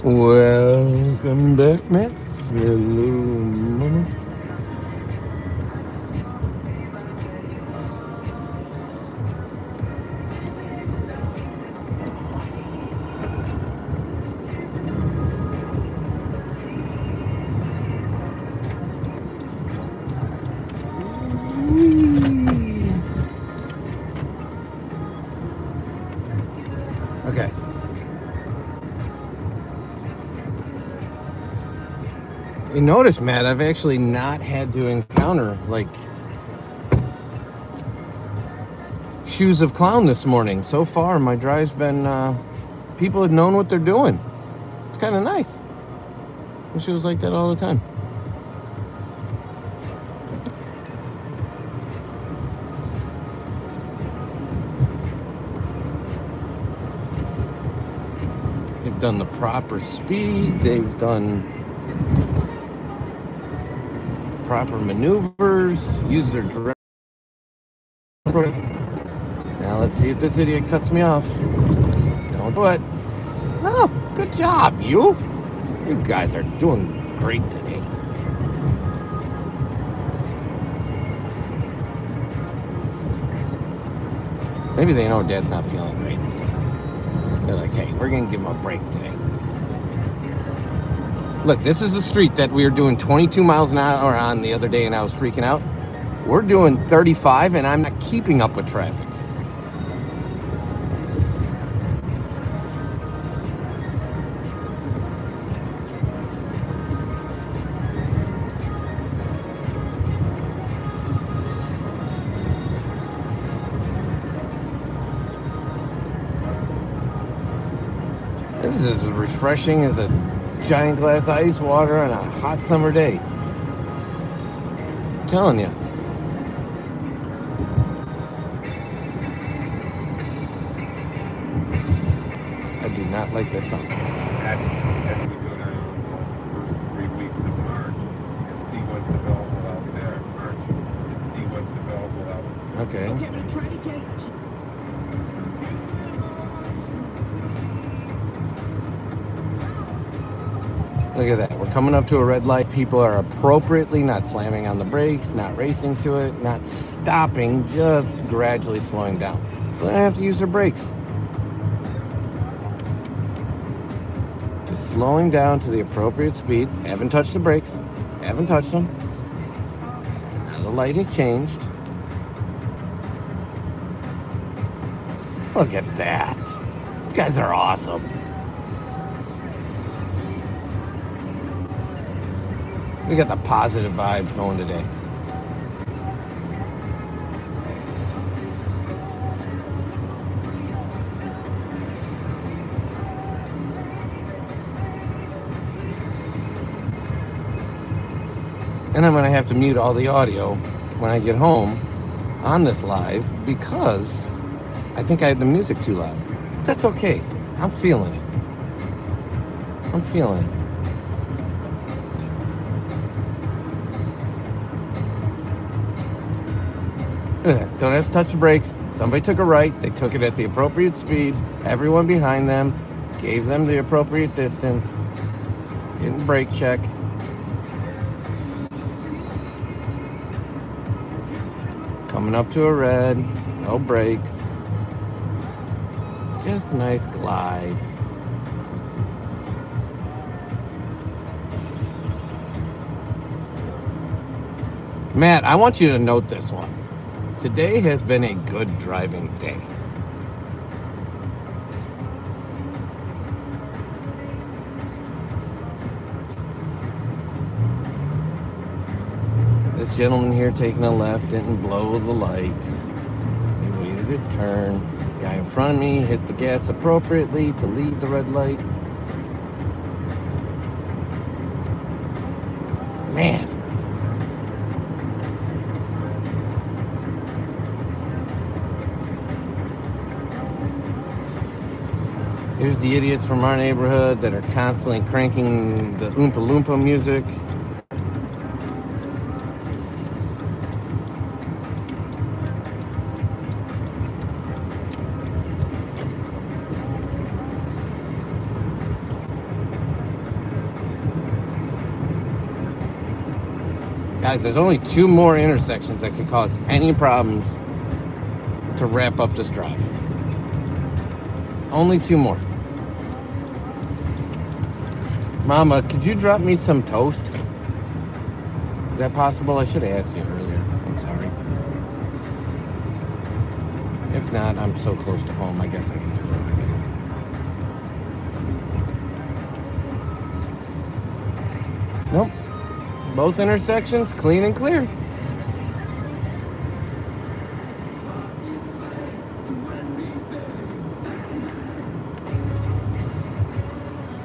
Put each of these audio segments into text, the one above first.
Welcome back, Matt. Hello, Mama. Okay. You notice, Matt, I've actually not had to encounter, like, shoes of clown this morning. So far, my drive's been, people have known what they're doing. It's kind of nice. Wish it was like that all the time. They've done the proper speed. They've done proper maneuvers. Use their direct. Now let's see if this idiot cuts me off. Don't do it. Oh, good job, you. You guys are doing great today. Maybe they know Dad's not feeling great, so they're like, hey, we're going to give him a break today. Look, this is the street that we were doing 22 miles an hour on the other day, and I was freaking out. We're doing 35, and I'm not keeping up with traffic. This is as refreshing as a giant glass of ice water on a hot summer day. I'm telling you. I do not like this song. As we go down the first 3 weeks of March and see what's available out there. Search and see what's available out there. Okay. Okay, I'm gonna try to guess. Look at that. We're coming up to a red light. People are appropriately not slamming on the brakes, not racing to it, not stopping, just gradually slowing down. So they don't have to use their brakes. Just slowing down to the appropriate speed. Haven't touched the brakes. Haven't touched them. Now the light has changed. Look at that. You guys are awesome. We got the positive vibes going today. And I'm going to have to mute all the audio when I get home on this live because I think I had the music too loud. That's okay. I'm feeling it. I'm feeling it. Don't have to touch the brakes. Somebody took a right. They took it at the appropriate speed. Everyone behind them gave them the appropriate distance. Didn't brake check. Coming up to a red. No brakes. Just a nice glide. Matt, I want you to note this one. Today has been a good driving day. gentleman here taking a left didn't blow the light. He waited his turn. Guy in front of me hit the gas appropriately to leave the red light. Man. Here's the idiots from our neighborhood that are constantly cranking the Oompa Loompa music. Guys, there's only 2 more intersections that could cause any problems to wrap up this drive. Only 2 more. Mama, could you drop me some toast? Is that possible? I should have asked you earlier. I'm sorry. If not, I'm so close to home, I guess I can do it. Nope. Both intersections clean and clear.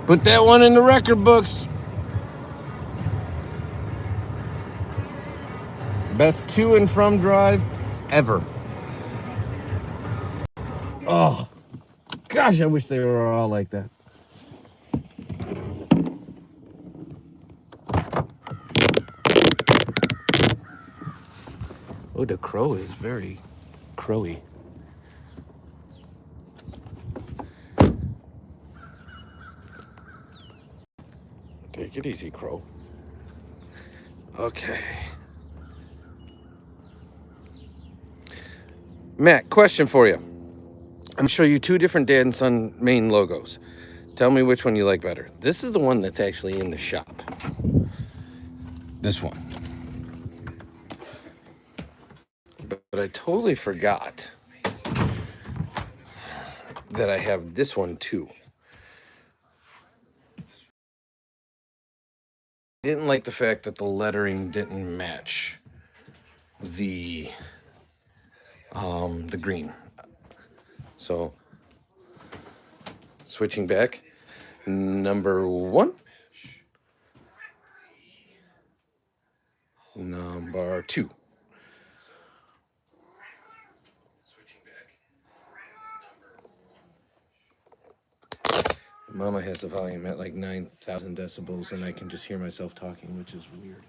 Put that one in the record books. Best to and from drive ever. Oh, gosh, I wish they were all like that. Oh, the crow is very crowy. Take it easy, crow. Okay. Matt, question for you. I'm going to show you 2 different Dad and Son main logos. Tell me which one you like better. This is the one that's actually in the shop. This one. But I totally forgot that I have this one too. I didn't like the fact that the lettering didn't match the green. So switching back, number 1, number 2. Mama has the volume at like 9,000 decibels, and I can just hear myself talking, which is weird.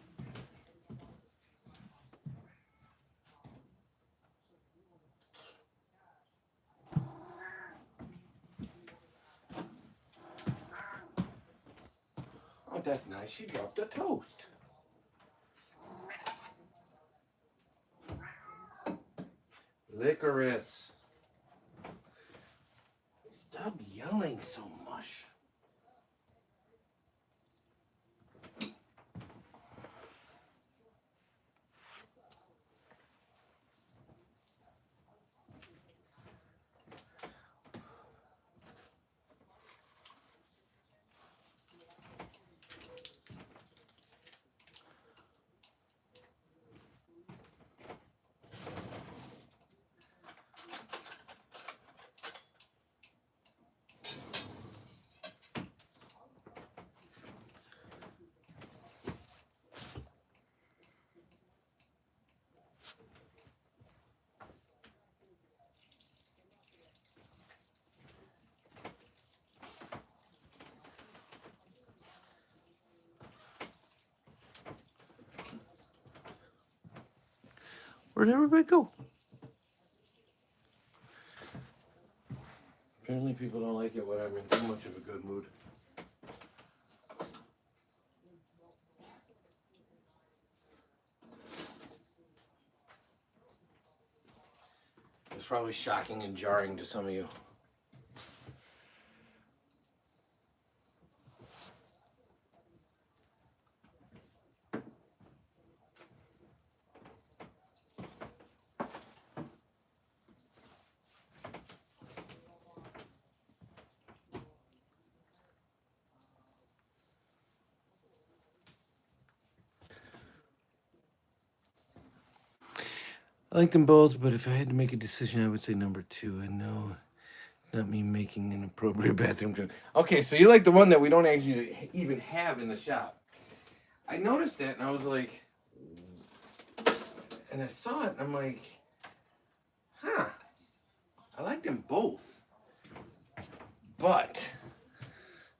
Oh, that's nice. She dropped a toast. Licorice. Stop yelling so much. Where'd everybody go? Apparently people don't like it when I'm in too much of a good mood. It's probably shocking and jarring to some of you. I like them both, but if I had to make a decision, I would say number 2. I know it's not me making an appropriate bathroom joke. Okay, so you like the one that we don't actually even have in the shop. I noticed that, and I was like, and I saw it, and I'm like, huh, I like them both. But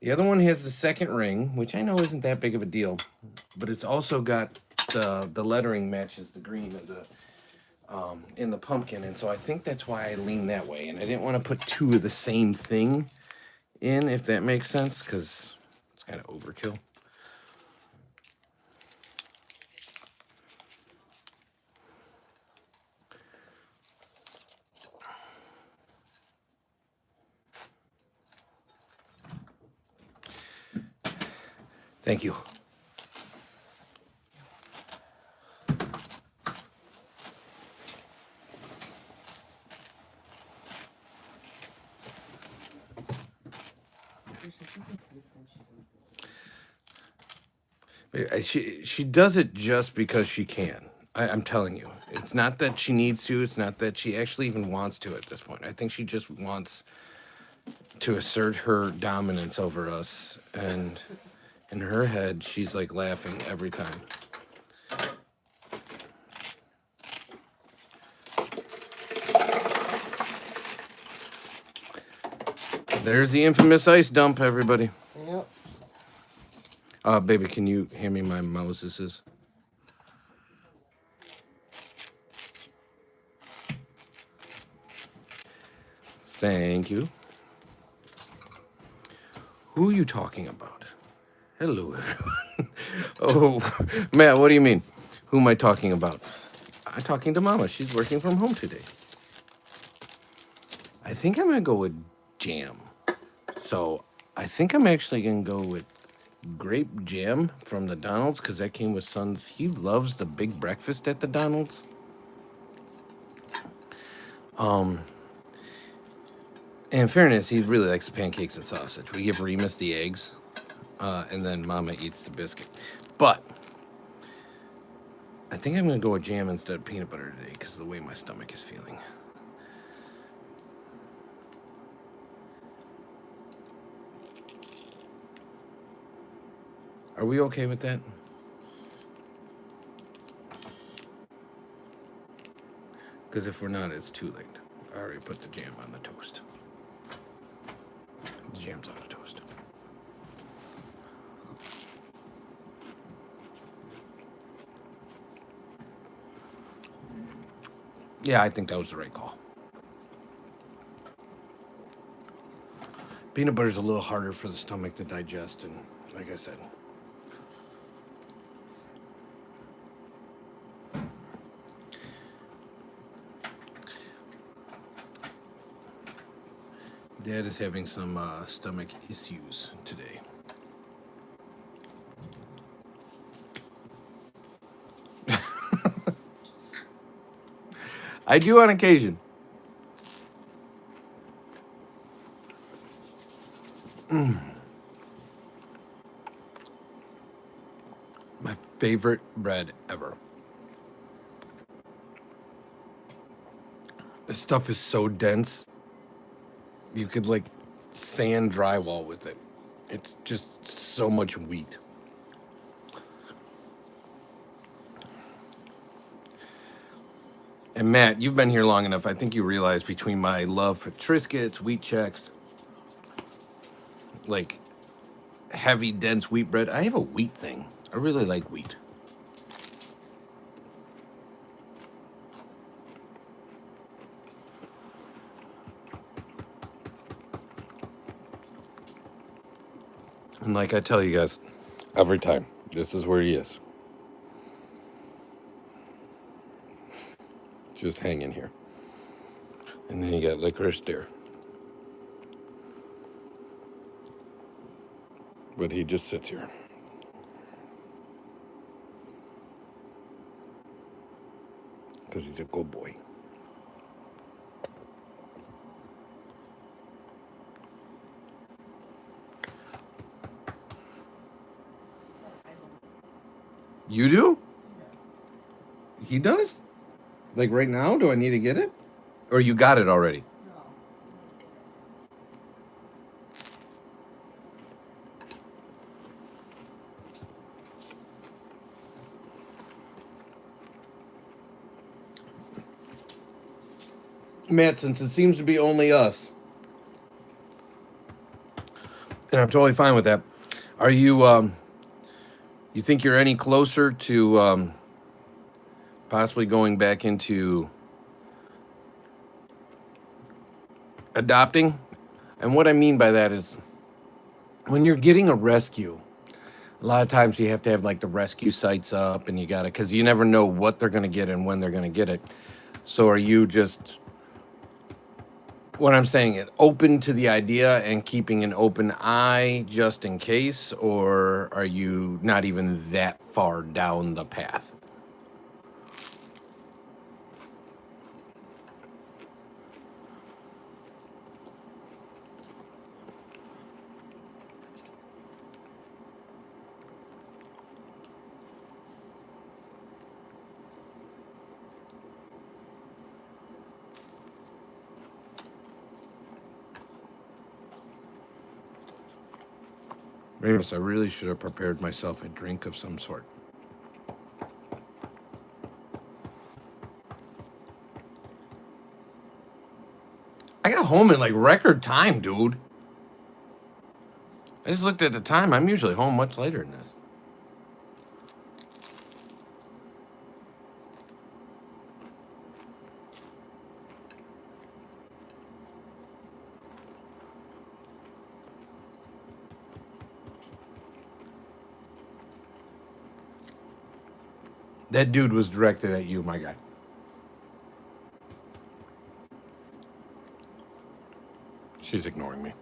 the other one has the second ring, which I know isn't that big of a deal, but it's also got the lettering matches the green of the in the pumpkin, and so I think that's why I lean that way. And I didn't want to put 2 of the same thing in, if that makes sense, because it's kind of overkill. Thank you. She does it just because she can. I'm telling you. It's not that she needs to. It's not that she actually even wants to at this point. I think she just wants to assert her dominance over us. And in her head, she's like laughing every time. There's the infamous ice dump, everybody. Yep. Baby, can you hand me my Moses's? Thank you. Who are you talking about? Hello, everyone. Oh, Matt, what do you mean? Who am I talking about? I'm talking to Mama. She's working from home today. I think I'm going to go with jam. So I think I'm actually going to go with grape jam from the Donald's because that came with Son's. He loves the big breakfast at the Donald's. In fairness, he really likes the pancakes and sausage. We give Remus the eggs, and then Mama eats the biscuit. But I think I'm going to go with jam instead of peanut butter today because of the way my stomach is feeling. Are we okay with that? Because if we're not, it's too late. I already put the jam on the toast. The jam's on the toast. Yeah, I think that was the right call. Peanut butter's a little harder for the stomach to digest, and like I said, Dad is having some stomach issues today. I do on occasion. My favorite bread ever. This stuff is so dense. You could like sand drywall with it. It's just so much wheat. And Matt, you've been here long enough. I think you realize between my love for Triscuits, wheat checks, like heavy, dense wheat bread, I have a wheat thing. I really like wheat. And like I tell you guys every time, this is where he is. Just hanging here. And then you got licorice there. But he just sits here. Because he's a good boy. You do? He does? Like right now? Do I need to get it? Or you got it already? Matt, since it seems to be only us, and I'm totally fine with that. Are you you think you're any closer to possibly going back into adopting? And what I mean by that is when you're getting a rescue, a lot of times you have to have like the rescue sites up and you got to, because you never know what they're going to get and when they're going to get it. So are you just, what I'm saying, is open to the idea and keeping an open eye just in case, or are you not even that far down the path? Remus, I really should have prepared myself a drink of some sort. I got home in like record time, dude. I just looked at the time. I'm usually home much later than this. That dude was directed at you, my guy. She's ignoring me.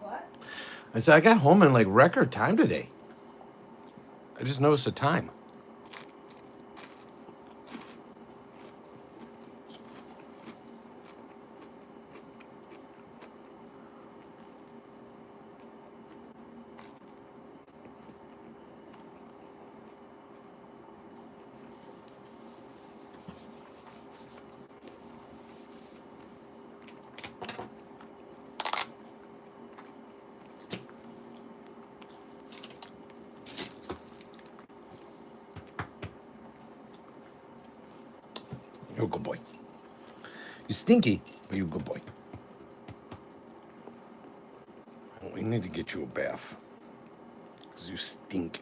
What? I said, I got home in like record time today. I just noticed the time. You're a good boy. You stinky, but you're a good boy. We need to get you a bath. Because you stink.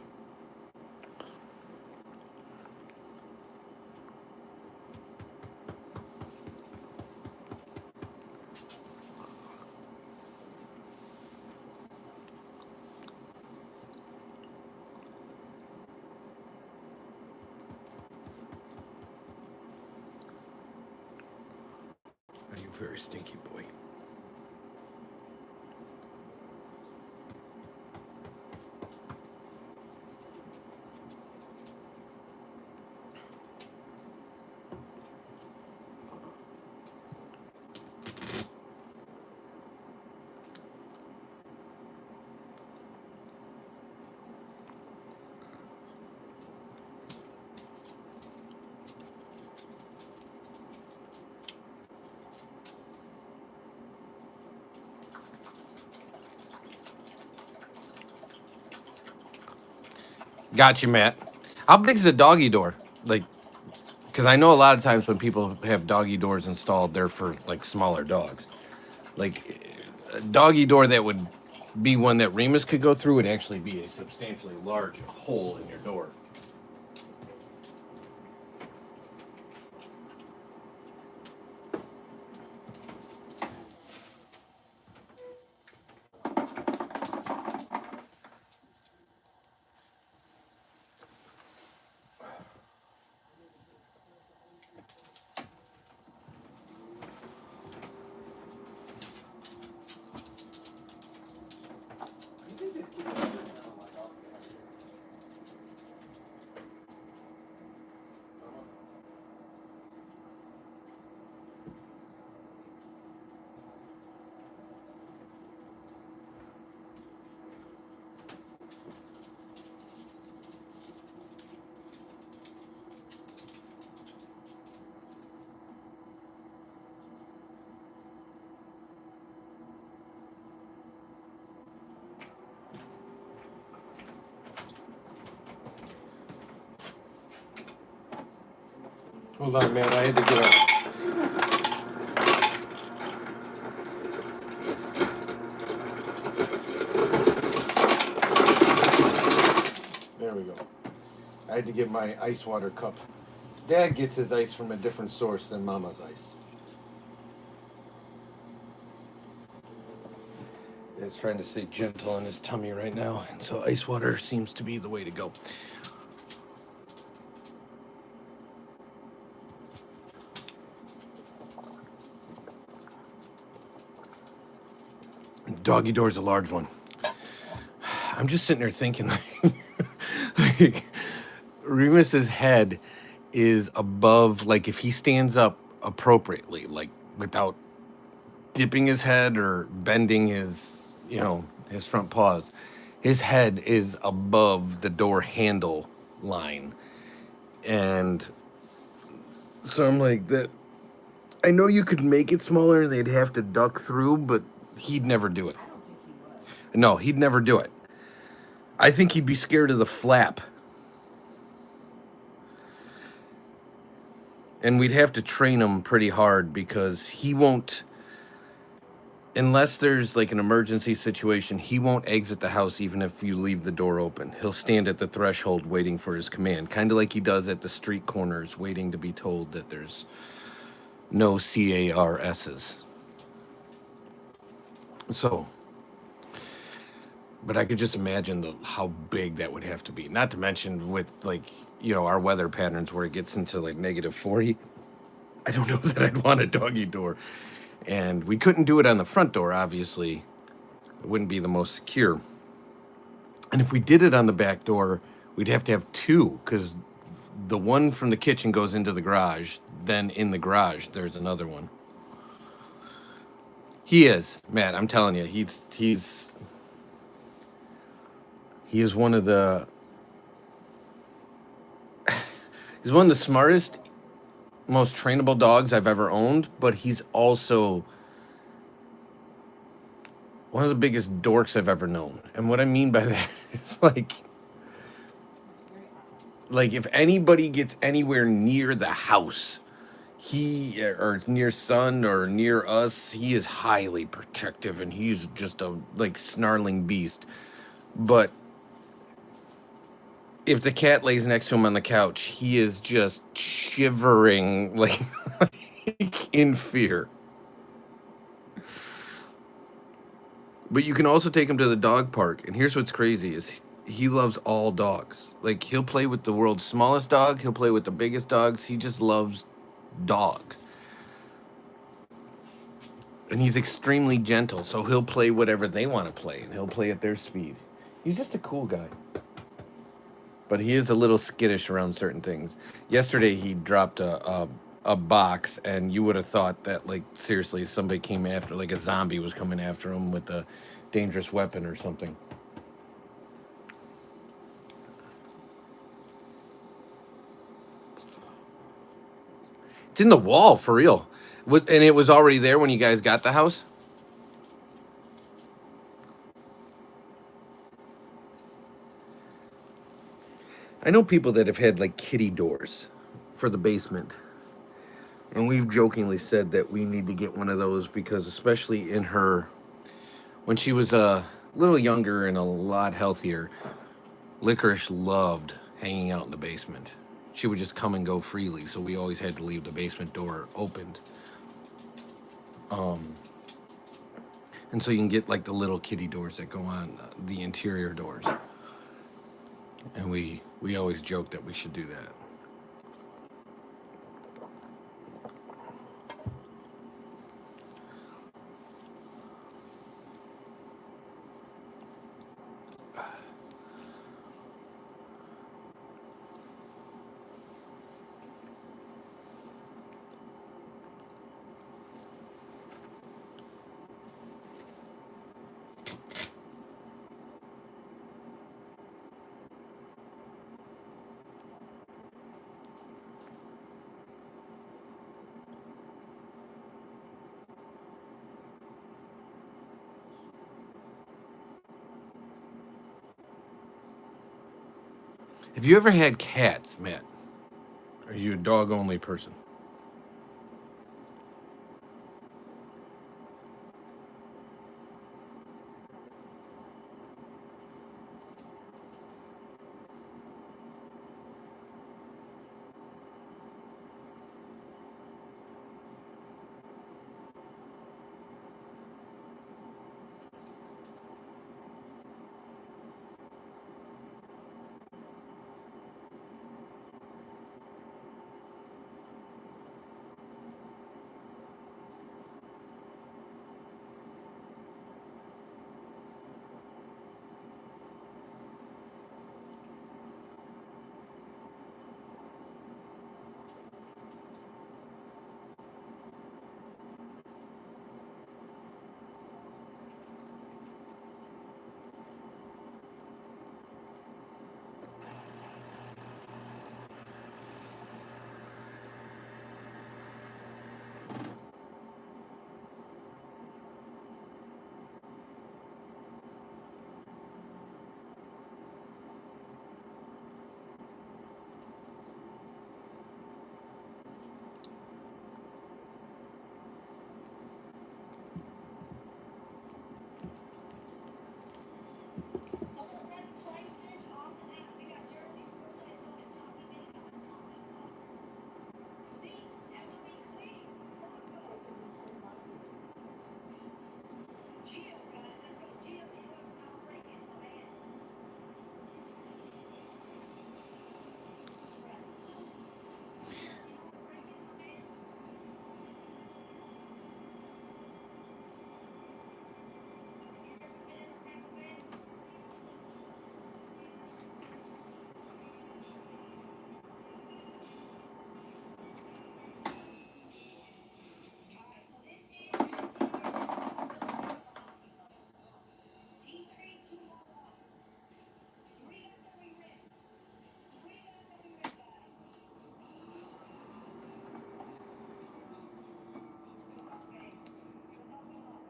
Are you a very stinky boy? Got you, Matt. How big's the doggy door? Like, because I know a lot of times when people have doggy doors installed, they're for like smaller dogs. Like, a doggy door that would be one that Remus could go through would actually be a substantially large hole in your door. Hold on, man. I had to get up. There we go. I had to get my ice water cup. Dad gets his ice from a different source than Mama's ice. Dad's trying to stay gentle in his tummy right now, and so ice water seems to be the way to go. Doggy door's a large one. I'm just sitting there thinking, like Remus's head is above, like if he stands up appropriately, like without dipping his head or bending his, his front paws, his head is above the door handle line. And so I'm like, that. I know you could make it smaller and they'd have to duck through, but he'd never do it. I don't think he would. No, he'd never do it. I think he'd be scared of the flap. And we'd have to train him pretty hard because he won't, unless there's like an emergency situation, he won't exit the house even if you leave the door open. He'll stand at the threshold waiting for his command, kind of like he does at the street corners, waiting to be told that there's no CARSs. So, but I could just imagine how big that would have to be. Not to mention with our weather patterns where it gets into like -40. I don't know that I'd want a doggy door. And we couldn't do it on the front door, obviously. It wouldn't be the most secure. And if we did it on the back door, we'd have to have two, because the one from the kitchen goes into the garage. Then in the garage, there's another one. He is, Matt, I'm telling you, he is one of the he's one of the smartest, most trainable dogs I've ever owned, but he's also one of the biggest dorks I've ever known. And what I mean by that is like if anybody gets anywhere near the house, or near Son or near us, he is highly protective and he's just a snarling beast. But if the cat lays next to him on the couch, he is just shivering like in fear. But you can also take him to the dog park, and here's what's crazy is he loves all dogs. Like, he'll play with the world's smallest dog, he'll play with the biggest dogs. He just loves dogs. And he's extremely gentle, so he'll play whatever they want to play, and he'll play at their speed. He's just a cool guy. But he is a little skittish around certain things. Yesterday, he dropped a box, and you would have thought that, seriously, somebody came after, a zombie was coming after him with a dangerous weapon or something. It's in the wall, for real. And it was already there when you guys got the house? I know people that have had, kitty doors for the basement. And we've jokingly said that we need to get one of those because especially in her, when she was a little younger and a lot healthier, Licorice loved hanging out in the basement. She would just come and go freely, so we always had to leave the basement door opened. And so you can get the little kitty doors that go on the interior doors. And we always joke that we should do that. Have you ever had cats, Matt? Are you a dog only person? Some of the best prices on the net. We got jerseys, full size helmets, hockey mini helmets, hockey pucks, cleats, LME cleats, Broncos. Gio got it. Let's go, Gio. You want to count rankings, my man? Express. Rankings, my man. Alright, so this is T3211. Three got the re-rip. Three got the re-rip, guys. Come on, babes. Come on, come on.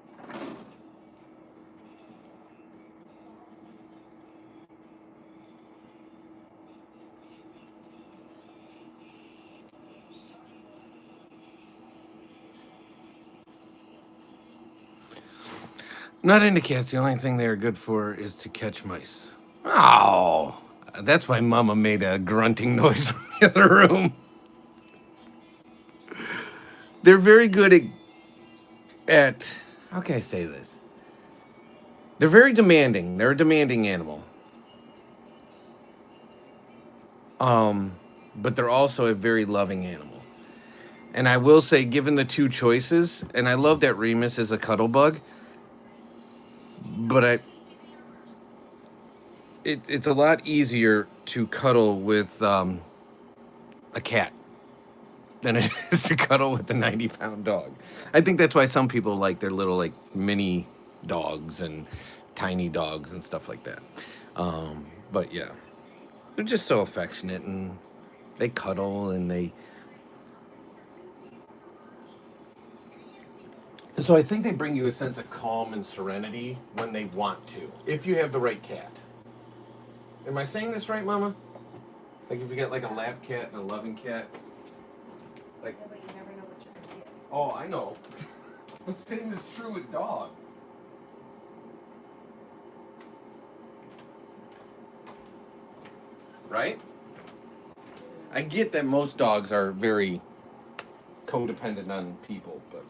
Not into cats. The only thing they're good for is to catch mice. Oh, that's why Mama made a grunting noise from the other room. They're very good at how can I say this? They're very demanding. They're a demanding animal. But they're also a very loving animal. And I will say, given the two choices, and I love that Remus is a cuddle bug, but it's a lot easier to cuddle with a cat than it is to cuddle with a 90-pound dog. I think that's why some people like their little like mini dogs and tiny dogs and stuff like that. But yeah, they're just so affectionate and they cuddle and they. And so I think they bring you a sense of calm and serenity when they want to, if you have the right cat. Am I saying this right, Mama? Like if you get like a lap cat and a loving cat. Like, Yeah, but you never know what you're gonna get. oh, I know. The same is true with dogs. Right? I get that most dogs are very codependent on people, but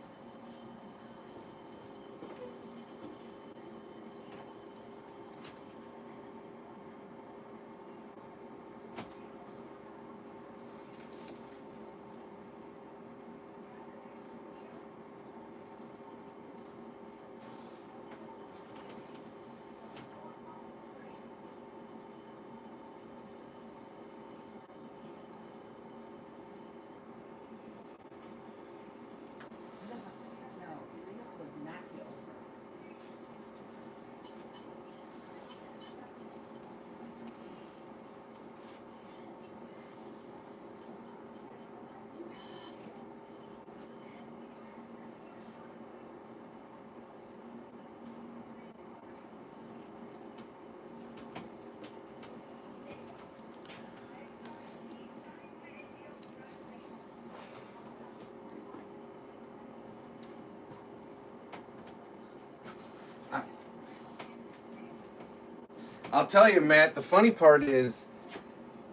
I'll tell you, Matt, the funny part is,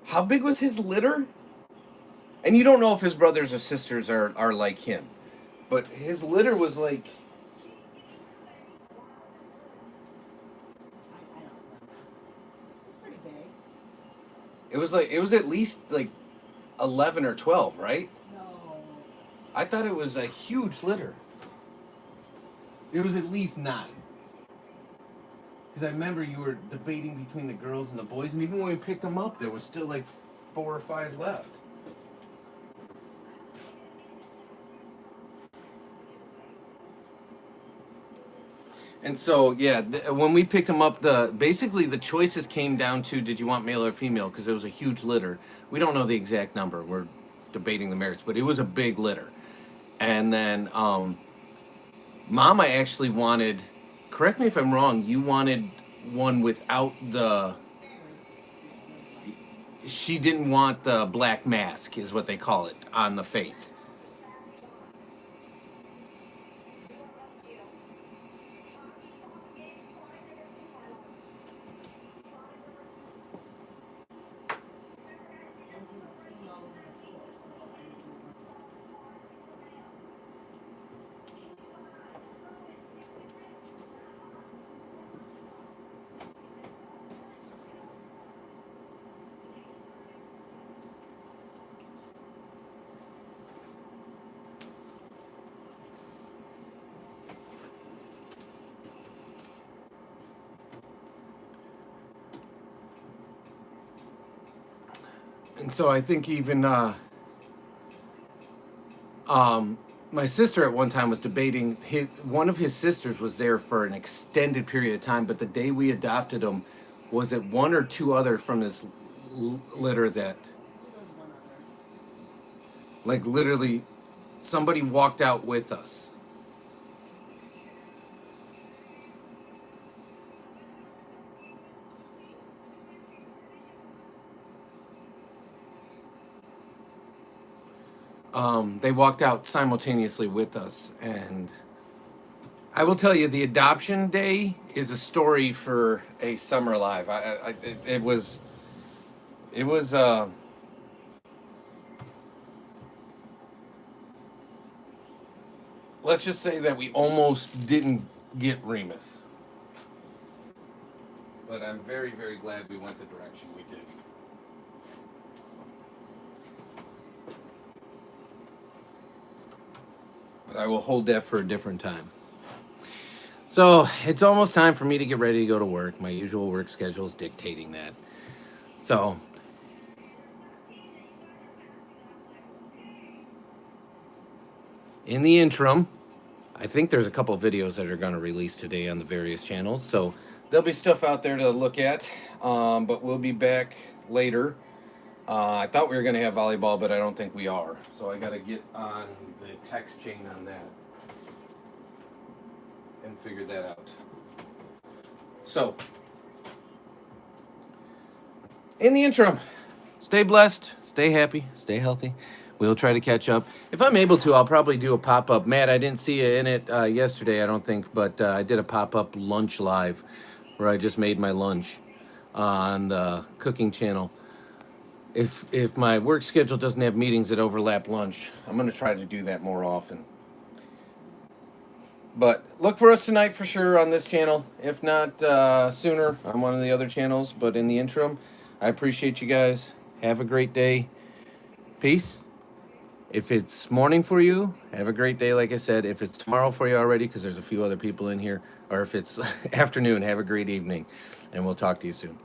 how big was his litter? And you don't know if his brothers or sisters are like him. But his litter was like, It's pretty big. it was at least like 11 or 12, right? No. I thought it was a huge litter. It was at least 9. Because I remember you were debating between the girls and the boys, and even when we picked them up, there was still like 4 or 5 left. And so, yeah, when we picked them up, basically the choices came down to, did you want male or female? Because it was a huge litter. We don't know the exact number. We're debating the merits, but it was a big litter. And then Mama actually wanted, correct me if I'm wrong, you wanted one without she didn't want the black mask, is what they call it, on the face. And so I think even my sister at one time was debating, one of his sisters was there for an extended period of time, but the day we adopted him, was it 1 or 2 others from this litter that, like, literally somebody walked out with us. They walked out simultaneously with us, and I will tell you, the adoption day is a story for a summer live. It was let's just say that we almost didn't get Remus, but I'm very, very glad we went the direction we did. But I will hold that for a different time. So it's almost time for me to get ready to go to work. My usual work schedule is dictating that. So in the interim, I think there's a couple of videos that are going to release today on the various channels. So there'll be stuff out there to look at, but we'll be back later. I thought we were going to have volleyball, but I don't think we are. So I got to get on the text chain on that and figure that out. So, in the interim, stay blessed, stay happy, stay healthy. We'll try to catch up. If I'm able to, I'll probably do a pop-up. Matt, I didn't see you in it yesterday, I don't think, but I did a pop-up lunch live where I just made my lunch on the cooking channel. If my work schedule doesn't have meetings that overlap lunch, I'm going to try to do that more often. But look for us tonight for sure on this channel. If not sooner on one of the other channels. But in the interim, I appreciate you guys. Have a great day. Peace. If it's morning for you, have a great day, like I said. If it's tomorrow for you already, because there's a few other people in here, or if it's afternoon, have a great evening. And we'll talk to you soon.